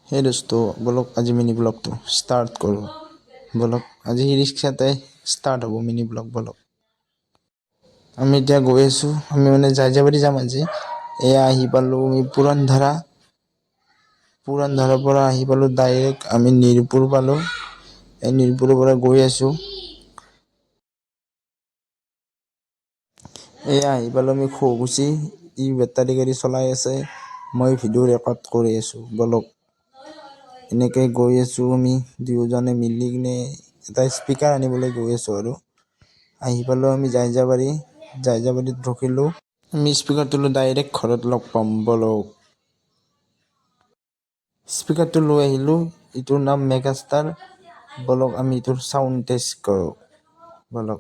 সেই দোস্ত বলক আজি মিনি ব্লগটো ষ্টাৰ্ট কৰোঁ বলক আজি ৰিক্সাতে ষ্টাৰ্ট হ'ব মিনি ব্লগ বলক আমি এতিয়া গৈ আছোঁ আমি মানে জাইজাবাৰী যাম আজি এয়া আহি পালোঁ আমি পুৰণধাৰাৰ পৰা আহি পালোঁ ডাইৰেক্ট আমি নিৰপুৰ পালোঁ এই নিৰপুৰৰ পৰা গৈ আছোঁ এয়া আহি পালোঁ আমি খোগুচি ই বেটাৰী গাড়ী চলাই আছে মই ভিডিঅ' ৰেকৰ্ড কৰি আছোঁ বলক এনেকৈ গৈ আছোঁ আমি দুয়োজনে মিলি কিনে এটা স্পীকাৰ আনিবলৈ গৈ আছোঁ আৰু আহি পালোঁ আমি জাইজাবাৰীত ৰখিলোঁ আমি স্পীকাৰটো লৈ ডাইৰেক্ট ঘৰত লগ পাম বলক স্পীকাৰটো লৈ আহিলোঁ ইটোৰ নাম মেগাষ্টাৰ বলক আমি ইটোৰ চাউণ্ড টেষ্ট কৰোঁ বলক